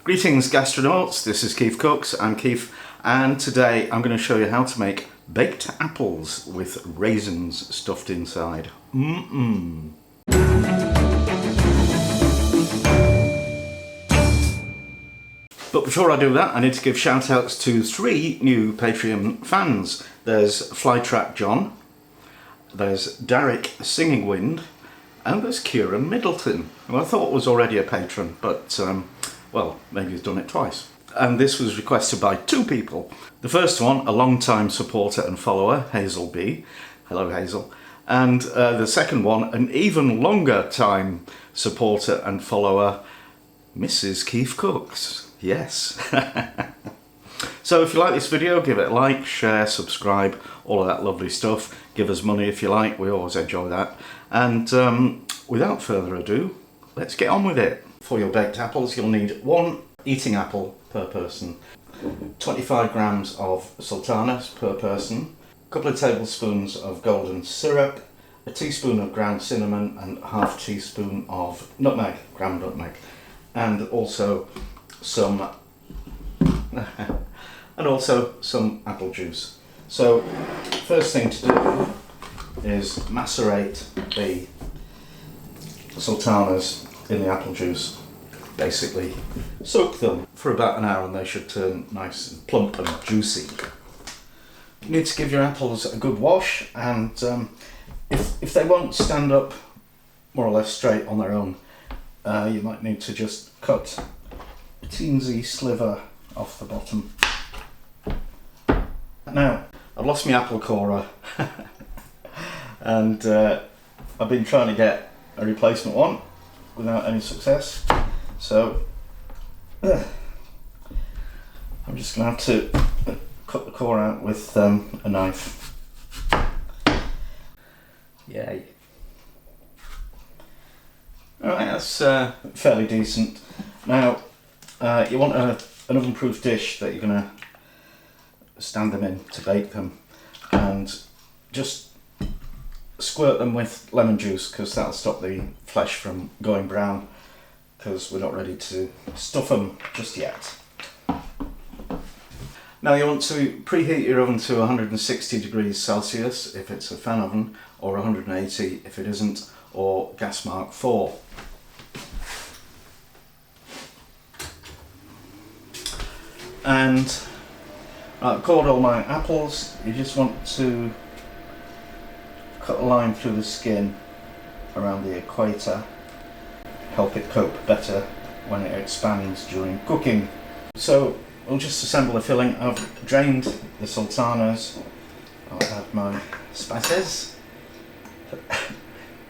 Greetings gastronauts, this is KeefCooks, I'm Keef, and today I'm going to show you how to make baked apples with raisins stuffed inside. But before I do that, I need to give shout outs to 3 new Patreon fans. There's Flytrap John, there's Derek Singing Wind, and there's Kieran Middleton, who I thought was already a patron, but well, maybe he's done it twice. And this was requested by 2 people. The first one, a long-time supporter and follower, Hazel B. Hello, Hazel. And the second one, an even longer time supporter and follower, Mrs. KeefCooks. Yes. So if you like this video, give it a like, share, subscribe, all of that lovely stuff. Give us money if you like, we always enjoy that. And without further ado, let's get on with it. For your baked apples, you'll need 1 eating apple per person, 25 grams of sultanas per person, a couple of tablespoons of golden syrup, a teaspoon of ground cinnamon and half teaspoon of nutmeg, ground nutmeg, and also some apple juice. So first thing to do is macerate the sultanas in the apple juice. Basically soak them for about an hour and they should turn nice and plump and juicy. You need to give your apples a good wash, and if they won't stand up more or less straight on their own, you might need to just cut a teensy sliver off the bottom. Now, I've lost my apple corer and I've been trying to get a replacement one without any success, so I'm just going to have to cut the core out with a knife. Yay. Alright, that's fairly decent. Now, you want an oven-proof dish that you're going to stand them in to bake them, and just squirt them with lemon juice because that'll stop the flesh from going brown, because we're not ready to stuff them just yet. Now you want to preheat your oven to 160 degrees Celsius if it's a fan oven, or 180 if it isn't, or gas mark 4. And I've cored all my apples. You just want to cut a line through the skin around the equator, help it cope better when it expands during cooking. So we'll just assemble a filling. I've drained the sultanas. I'll add my spices.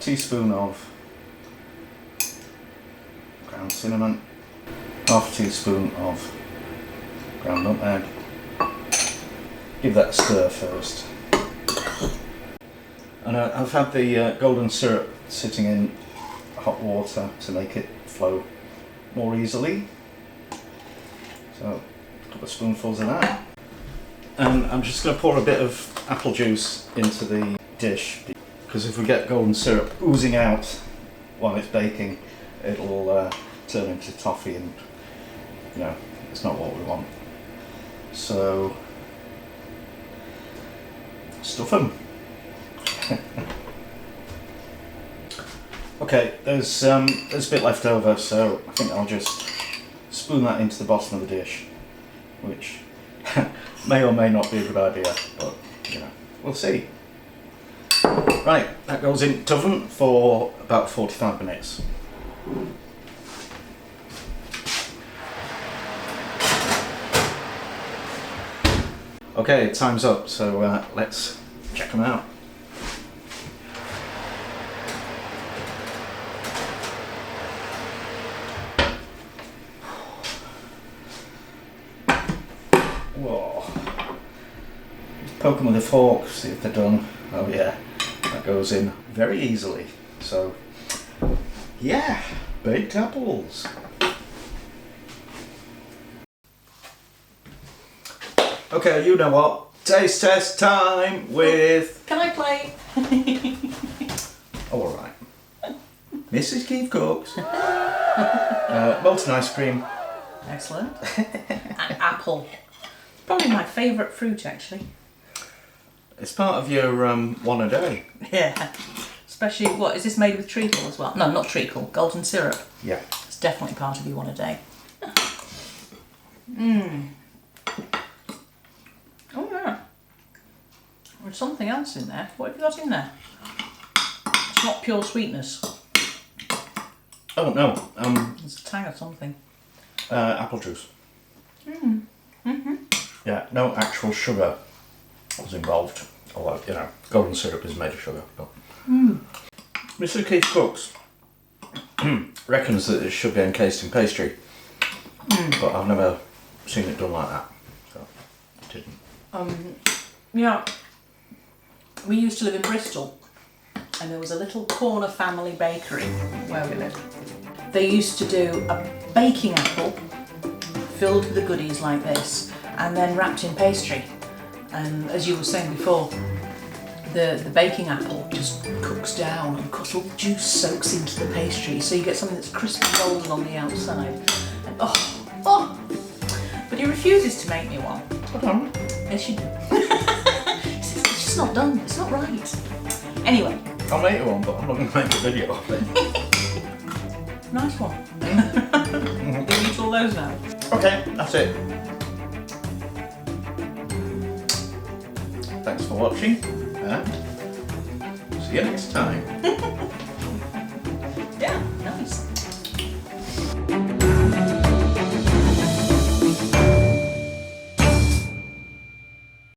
Teaspoon of ground cinnamon, half teaspoon of ground nutmeg. Give that a stir first. And I've had the golden syrup sitting in hot water to make it flow more easily. So a couple of spoonfuls of that. And I'm just going to pour a bit of apple juice into the dish, because if we get golden syrup oozing out while it's baking, it'll turn into toffee, and you know, it's not what we want. So stuff them. Okay, there's a bit left over, so I think I'll just spoon that into the bottom of the dish, which may or may not be a good idea, but you know, we'll see. Right, that goes in the oven for about 45 minutes. Okay, time's up, so let's check them out. Whoa. Poke them with a fork, see if they're done. Oh yeah, that goes in very easily. So, yeah, baked apples. Okay, you know what? Taste test time with... Can I play? Alright. Mrs. KeefCooks. Molten ice cream, Excellent. And apple. Probably my favourite fruit, actually. It's part of your one a day. Yeah. Especially, what, is this made with treacle as well? No, not treacle, golden syrup. Yeah. It's definitely part of your one a day. Oh yeah. There's something else in there. What have you got in there? It's not pure sweetness. Oh no. There's a tang of something. Apple juice. Yeah, no actual sugar was involved. Although, you know, golden syrup is made of sugar. But Mr. KeefCooks reckons that it should be encased in pastry. But I've never seen it done like that. So it didn't. Yeah. We used to live in Bristol, and there was a little corner family bakery where we lived. They used to do a baking apple filled with the goodies like this, and then wrapped in pastry. And as you were saying before, the baking apple just cooks down and all the juice soaks into the pastry, so you get something that's crisp and golden on the outside. And oh! But he refuses to make me one. Hold on. Yes, you do. It's just not done. It's not right. Anyway. I'll make you one, but I'm not going to make a video of it. Nice one. You'll eat all those now. Okay, that's it. Thanks for watching, and see you next time.